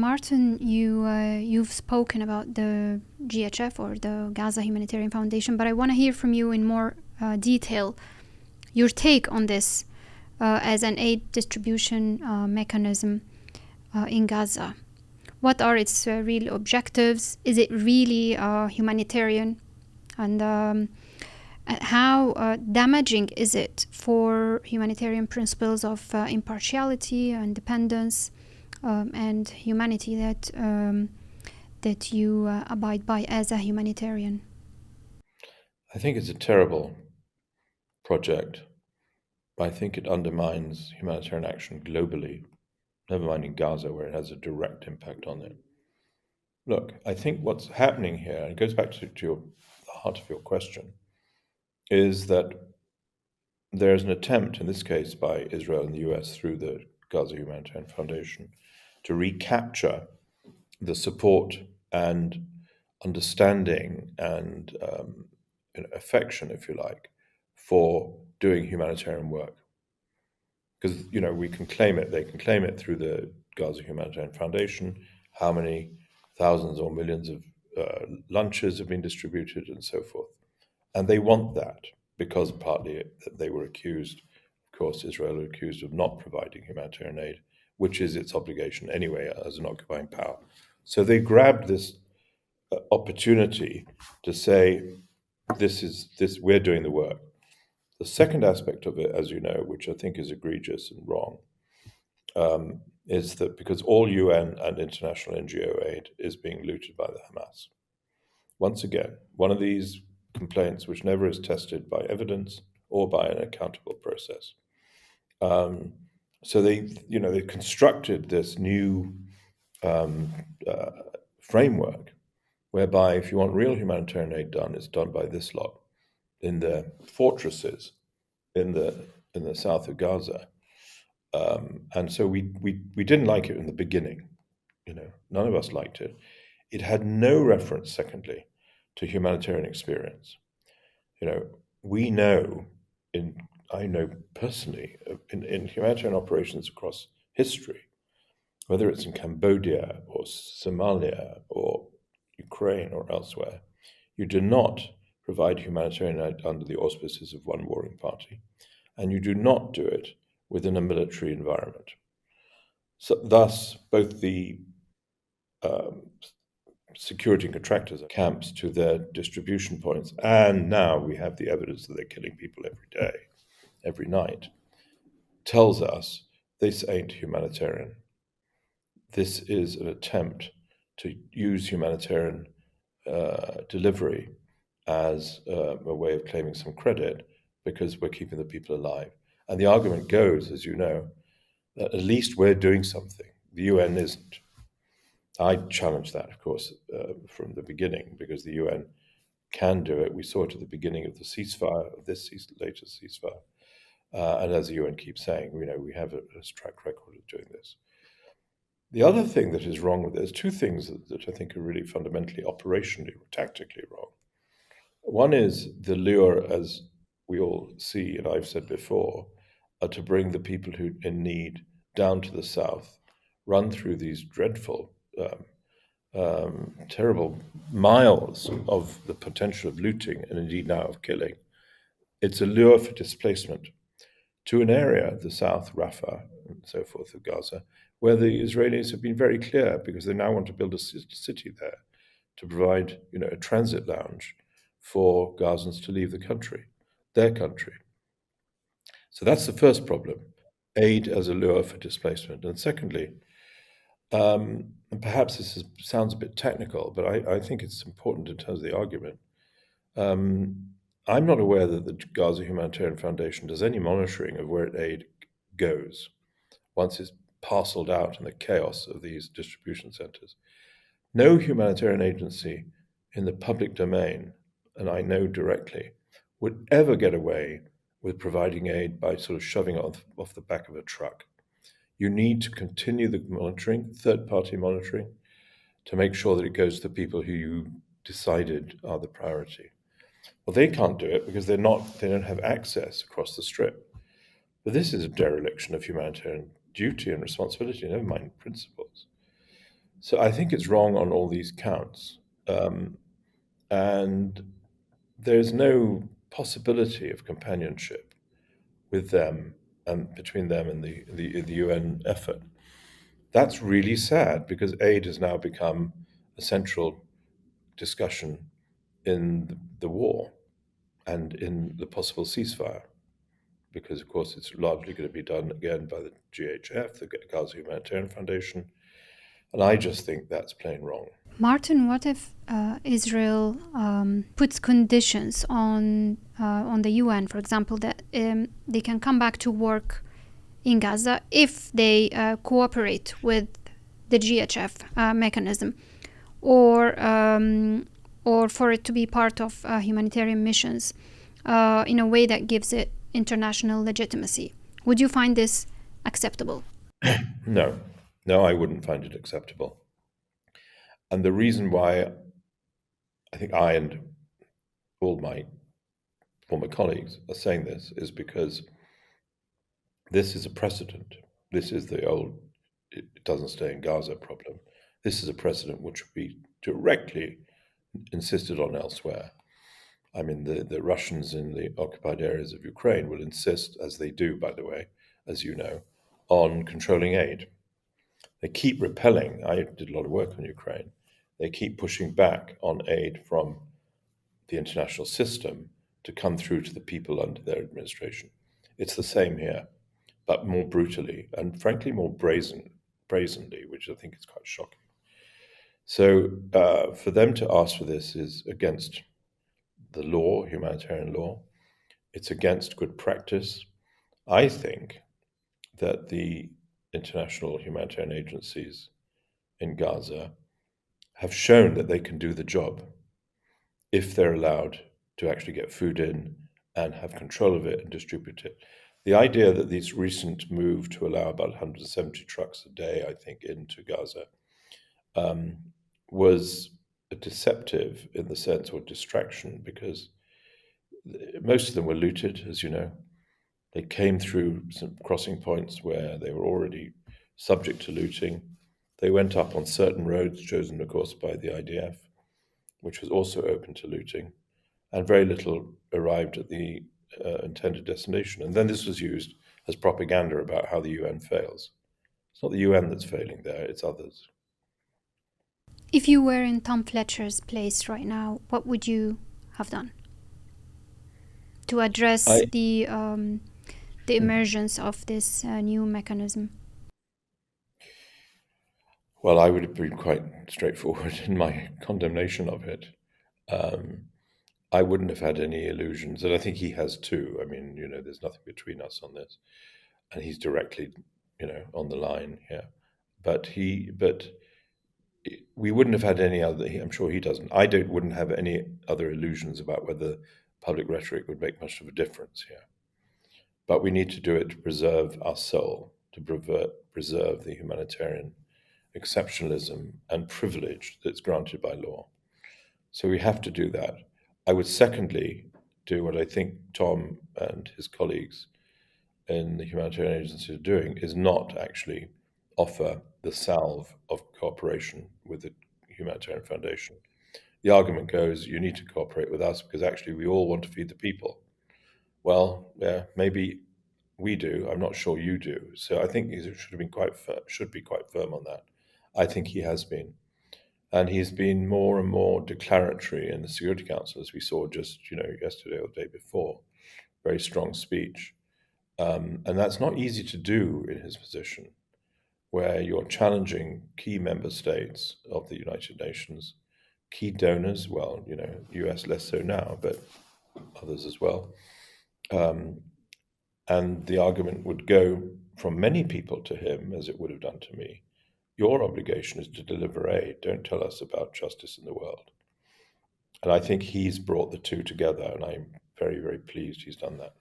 Martin, you've spoken about the GHF or the Gaza Humanitarian Foundation, but I want to hear from you in more detail your take on this as an aid distribution mechanism in Gaza. What are its real objectives? Is it really humanitarian? And how damaging is it for humanitarian principles of impartiality, independence, and humanity that you abide by as a humanitarian? I think it's a terrible project. I think it undermines humanitarian action globally, never mind in Gaza, where it has a direct impact on it. Look, I think what's happening here, and it goes back to the heart of your question, is that there's an attempt, in this case by Israel and the US through the Gaza Humanitarian Foundation, to recapture the support and understanding and affection, if you like, for doing humanitarian work. Because, we can claim it, they can claim it through the Gaza Humanitarian Foundation, how many thousands or millions of lunches have been distributed and so forth. And they want that because partly they were accused, of course, Israel were accused of not providing humanitarian aid, which is its obligation anyway as an occupying power. So they grabbed this opportunity to say, we're doing the work. The second aspect of it, as you know, which I think is egregious and wrong, is that because all UN and international NGO aid is being looted by the Hamas. Once again, one of these complaints which never is tested by evidence or by an accountable process. So they constructed this new framework whereby if you want real humanitarian aid done, it's done by this lot in the fortresses in the south of Gaza. And so we didn't like it in the beginning. None of us liked it. It had no reference, secondly, to humanitarian experience. I know personally in humanitarian operations across history, whether it's in Cambodia or Somalia or Ukraine or elsewhere, you do not provide humanitarian aid under the auspices of one warring party, and you do not do it within a military environment. So, thus, both the security contractors camps to their distribution points, and now we have the evidence that they're killing people every day, every night, tells us this ain't humanitarian. This is an attempt to use humanitarian delivery as a way of claiming some credit because we're keeping the people alive. And the argument goes, as you know, that at least we're doing something. The UN isn't. I challenge that, of course, from the beginning, because the UN can do it. We saw it at the beginning of the ceasefire, of this latest ceasefire. And as the UN keeps saying, we have a track record of doing this. The other thing that is wrong with there's two things that I think are really fundamentally operationally or tactically wrong. One is the lure, as we all see, and I've said before, to bring the people who in need down to the south, run through these dreadful, terrible miles of the potential of looting and indeed now of killing. It's a lure for displacement to an area, the south, Rafah, and so forth of Gaza, where the Israelis have been very clear because they now want to build a city there to provide, a transit lounge for Gazans to leave the country, their country. So that's the first problem, aid as a lure for displacement. And secondly, and perhaps this sounds a bit technical, but I think it's important in terms of the argument. I'm not aware that the Gaza Humanitarian Foundation does any monitoring of where aid goes once it's parceled out in the chaos of these distribution centers. No humanitarian agency in the public domain, and I know directly, would ever get away with providing aid by sort of shoving it off the back of a truck. You need to continue the monitoring, third-party monitoring, to make sure that it goes to the people who you decided are the priority. Well, they can't do it because they don't have access across the strip. But this is a dereliction of humanitarian duty and responsibility, never mind principles. So I think it's wrong on all these counts. And there's no possibility of companionship with them and between them and the UN effort. That's really sad because aid has now become a central discussion in the war and in the possible ceasefire, because of course it's largely going to be done again by the GHF, the Gaza Humanitarian Foundation, and I just think that's plain wrong. Martin, what if Israel puts conditions on the UN, for example, that they can come back to work in Gaza if they cooperate with the GHF mechanism, or for it to be part of humanitarian missions in a way that gives it international legitimacy? Would you find this acceptable? No, I wouldn't find it acceptable. And the reason why I think I and all my former colleagues are saying this is because this is a precedent. This is the old, it doesn't stay in Gaza problem. This is a precedent which would be directly insisted on elsewhere. I mean, the Russians in the occupied areas of Ukraine will insist, as they do, by the way, as you know, on controlling aid. They keep repelling. I did a lot of work on Ukraine. They keep pushing back on aid from the international system to come through to the people under their administration. It's the same here, but more brutally and frankly more brazenly, which I think is quite shocking. So for them to ask for this is against the law, humanitarian law. It's against good practice. I think that the international humanitarian agencies in Gaza have shown that they can do the job if they're allowed to actually get food in and have control of it and distribute it. The idea that this recent move to allow about 170 trucks a day, I think, into Gaza was deceptive in the sense, or distraction, because most of them were looted, as you know. They came through some crossing points where they were already subject to looting. They went up on certain roads, chosen, of course, by the IDF, which was also open to looting, and very little arrived at the intended destination. And then this was used as propaganda about how the UN fails. It's not the UN that's failing there, it's others. If you were in Tom Fletcher's place right now, what would you have done to address the emergence of this new mechanism? Well, I would have been quite straightforward in my condemnation of it. I wouldn't have had any illusions, and I think he has too. I mean, there's nothing between us on this, and he's directly, on the line here. But we wouldn't have had any other. I'm sure he doesn't. Wouldn't have any other illusions about whether public rhetoric would make much of a difference here. But we need to do it to preserve our soul, to preserve the humanitarian exceptionalism and privilege that's granted by law. So we have to do that. I would secondly do what I think Tom and his colleagues in the humanitarian agency are doing, is not actually offer the salve of cooperation with the Humanitarian Foundation. The argument goes, you need to cooperate with us because actually we all want to feed the people. Well, yeah, maybe we do. I'm not sure you do. So I think he should be quite firm on that. I think he has been. And he's been more and more declaratory in the Security Council, as we saw just, yesterday or the day before. Very strong speech. And that's not easy to do in his position, where you're challenging key member states of the United Nations, key donors, well, US less so now, but others as well. And the argument would go from many people to him, as it would have done to me. Your obligation is to deliver aid. Don't tell us about justice in the world. And I think he's brought the two together, and I'm very, very pleased he's done that.